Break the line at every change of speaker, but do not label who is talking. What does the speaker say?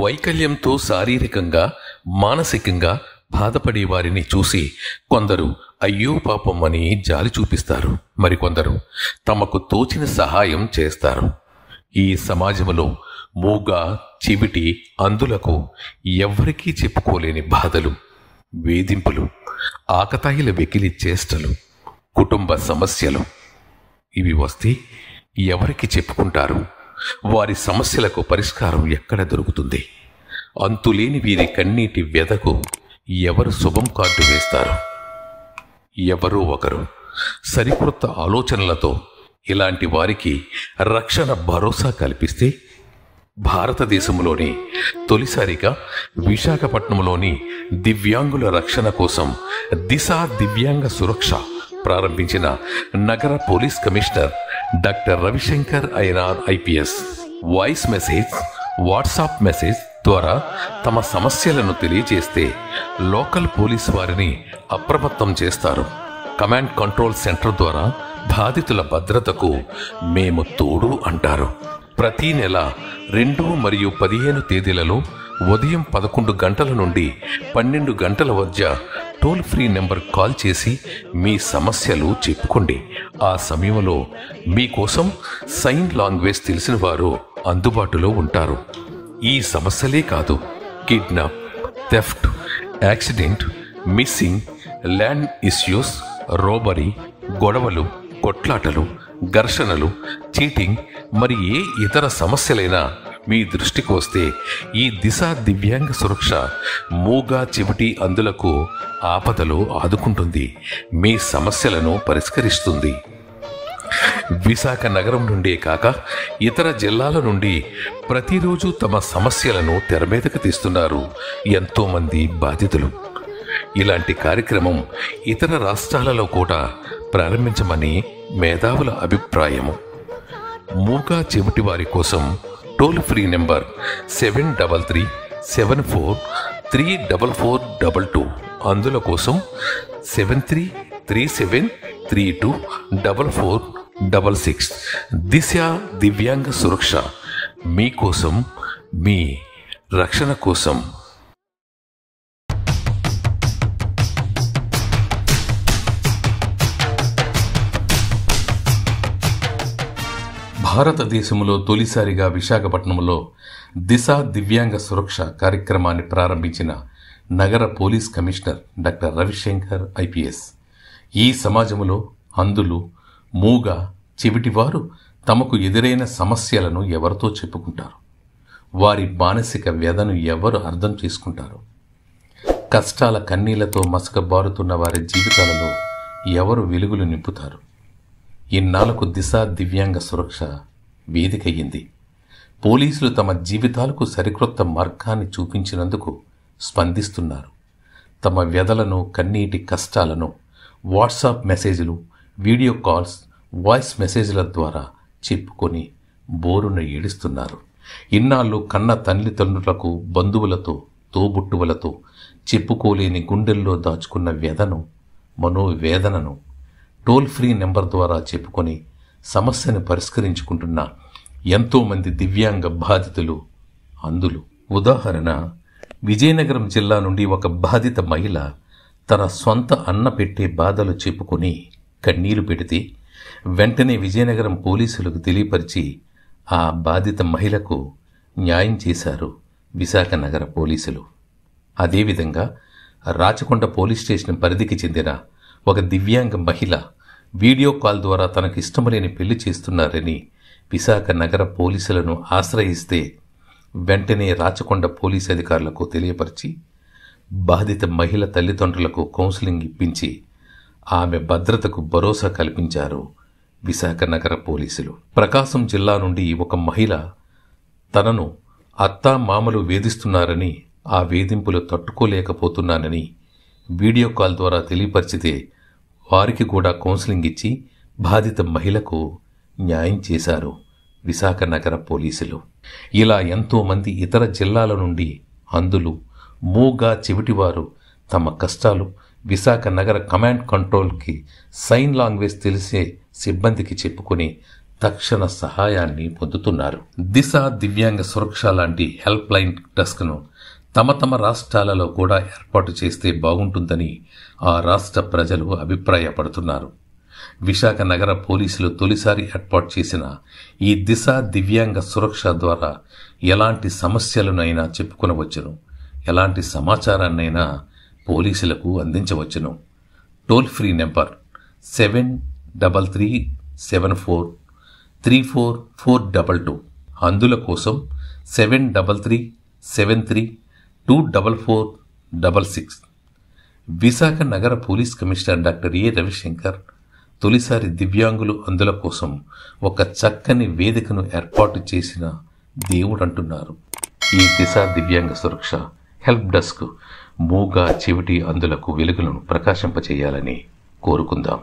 వైకల్యంతో శారీరకంగా మానసికంగా బాధపడే వారిని చూసి కొందరు అయ్యో పాపం అని జాలి చూపిస్తారు. మరికొందరు తమకు తోచిన సహాయం చేస్తారు. ఈ సమాజంలో మూగ చెవిటి అంధులకు ఎవ్వరికీ చెప్పుకోలేని బాధలు, వేధింపులు, ఆకతాయిల వెకిలి చేష్టలు, కుటుంబ సమస్యలు ఇవి వస్తే ఎవరికి చెప్పుకుంటారు? వారి సమస్యలకు పరిష్కారం ఎక్కడ దొరుకుతుంది? అంతులేని వీరి కన్నీటి వ్యధకు ఎవరు శుభం కార్డు వేస్తారు? ఎవరో ఒకరు సరికొత్త ఆలోచనలతో ఇలాంటి వారికి రక్షణ భరోసా కల్పిస్తే భారతదేశంలోని తొలిసారిగా విశాఖపట్నంలోని దివ్యాంగుల రక్షణ కోసం దిశ దివ్యాంగ సురక్ష ప్రారంభించిన నగర police commissioner doctor Ravishankar Ayyanar IPS voice message, WhatsApp message ద్వారా తమ సమస్యలను తెలియజేస్తే లోకల్ పోలీస్ వారిని అప్రమత్తం చేస్తారు. కమాండ్ కంట్రోల్ సెంటర్ ద్వారా బాధితుల భద్రతకు మేము తోడు అంటారు. ప్రతి నెల 2 మరియు 15 తేదీలలో ఉదయం 11 గంటల నుండి 12 గంటల మధ్య టోల్ ఫ్రీ నెంబర్ కాల్ చేసి మీ సమస్యలు చెప్పుకోండి. ఆ సమయంలో మీకోసం సైన్ లాంగ్వేజ్ తెలిసిన వారు అందుబాటులో ఉంటారు. ఈ సమస్యలే కాదు, kidnap, theft, accident, missing, land issues, robbery, గొడవలు, కొట్లాటలు, ఘర్షణలు, చీటింగ్ మరి ఏ ఇతర సమస్యలైనా మీ దృష్టికి వస్తే ఈ దిశ దివ్యాంగ సురక్ష మూగ చెవిటి అంధులకు ఆపదలో ఆదుకుంటుంది, మీ సమస్యలను పరిష్కరిస్తుంది. విశాఖ నగరం నుండే కాక ఇతర జిల్లాల నుండి ప్రతిరోజు తమ సమస్యలను తెరమీదకు తీస్తున్నారు ఎంతోమంది బాధితులు. ఇలాంటి కార్యక్రమం ఇతర రాష్ట్రాలలో కూడా ప్రారంభించమని మేధావుల అభిప్రాయము. మూగ చెవిటి వారి కోసం టోల్ ఫ్రీ నెంబర్ 7377434422, అందుల కోసం 7337324466. దిశ దివ్యాంగ సురక్ష మీకోసం, మీ రక్షణ కోసం. భారతదేశంలో తొలిసారిగా విశాఖపట్నంలో దిశ దివ్యాంగ సురక్ష కార్యక్రమాన్ని ప్రారంభించిన నగర police commissioner doctor Ravishankar IPS ఈ సమాజంలో అంధులు, మూగ, చెవిటివారు తమకు ఎదురైన సమస్యలను ఎవరితో చెప్పుకుంటారు? వారి మానసిక వ్యధను ఎవరు అర్థం చేసుకుంటారు? కష్టాల కన్నీళ్లతో మసకబారుతున్న వారి జీవితాలలో ఎవరు వెలుగులు నింపుతారు? ఇన్నాళ్లకు దిశ దివ్యాంగ సురక్ష వేదికయ్యింది. పోలీసులు తమ జీవితాలకు సరికొత్త మార్గాన్ని చూపించినందుకు స్పందిస్తున్నారు. తమ వ్యధలను, కన్నీటి కష్టాలను వాట్సాప్ మెసేజ్లు, వీడియో కాల్స్, వాయిస్ మెసేజ్ల ద్వారా చెప్పుకొని బోరున ఏడుస్తున్నారు. ఇన్నాళ్ళు కన్న తల్లిదండ్రులకు, బంధువులతో, తోబుట్టువులతో చెప్పుకోలేని గుండెల్లో దాచుకున్న వ్యధను, మనోవేదనను టోల్ ఫ్రీ నెంబర్ ద్వారా చెప్పుకొని సమస్యను పరిష్కరించుకుంటున్న ఎంతోమంది దివ్యాంగ బాధితులు, అంధులు. ఉదాహరణ, విజయనగరం జిల్లా నుండి ఒక బాధిత మహిళ తన సొంత అన్న పెట్టే బాధలు చెప్పుకొని కన్నీరు పెడితే వెంటనే విజయనగరం పోలీసులకు తెలియపరిచి ఆ బాధిత మహిళకు న్యాయం చేశారు విశాఖ నగర పోలీసులు. అదేవిధంగా రాచకొండ పోలీస్ స్టేషన్ పరిధికి చెందిన ఒక దివ్యాంగ మహిళ వీడియో కాల్ ద్వారా తనకు ఇష్టమలేని పెళ్లి చేస్తున్నారని విశాఖ నగర పోలీసులను ఆశ్రయిస్తే వెంటనే రాచకొండ పోలీసు అధికారులకు తెలియపరిచి బాధిత మహిళ తల్లిదండ్రులకు కౌన్సిలింగ్ ఇప్పించి ఆమె భద్రతకు భరోసా కల్పించారు విశాఖ నగర పోలీసులు. ప్రకాశం జిల్లా నుండి ఒక మహిళ తనను అత్తా మామలు వేధిస్తున్నారని, ఆ వేధింపులు తట్టుకోలేకపోతున్నానని వీడియో కాల్ ద్వారా తెలియపరిచితే వారికి కూడా కౌన్సిలింగ్ ఇచ్చి బాధిత మహిళకు న్యాయం చేశారు విశాఖ నగర పోలీసులు. ఇలా ఎంతోమంది ఇతర జిల్లాల నుండి అంధులు, మూగ, చెవిటివారు తమ కష్టాలు విశాఖ నగర కమాండ్ కంట్రోల్కి సైన్ లాంగ్వేజ్ తెలిసే సిబ్బందికి చెప్పుకొని తక్షణ సహాయాన్ని పొందుతున్నారు. దిశ దివ్యాంగ సురక్ష లాంటి హెల్ప్ లైన్ డెస్క్ను తమ రాష్ట్రాలలో కూడా ఏర్పాటు చేస్తే బాగుంటుందని ఆ రాష్ట్ర ప్రజలు అభిప్రాయపడుతున్నారు. విశాఖ నగర పోలీసులు తొలిసారి ఏర్పాటు చేసిన ఈ దిశ దివ్యాంగ సురక్ష ద్వారా ఎలాంటి సమస్యలనైనా చెప్పుకొనవచ్చును, ఎలాంటి సమాచారాన్నైనా పోలీసులకు అందించవచ్చును. Toll free number 7337434422. అందుల కోసం 7337324466. విశాఖ నగర పోలీస్ కమిషనర్ డాక్టర్ ఏ రవిశంకర్ తొలిసారి దివ్యాంగులు అందుల కోసం ఒక చక్కని వేదికను ఏర్పాటు చేసిన దేవుడంటున్నారు. ఈ దిశ దివ్యాంగ సురక్ష హెల్ప్ డెస్క్ మూగ చెవిటి అందులకు వెలుగులను ప్రకాశింపచేయాలని కోరుకుందాం.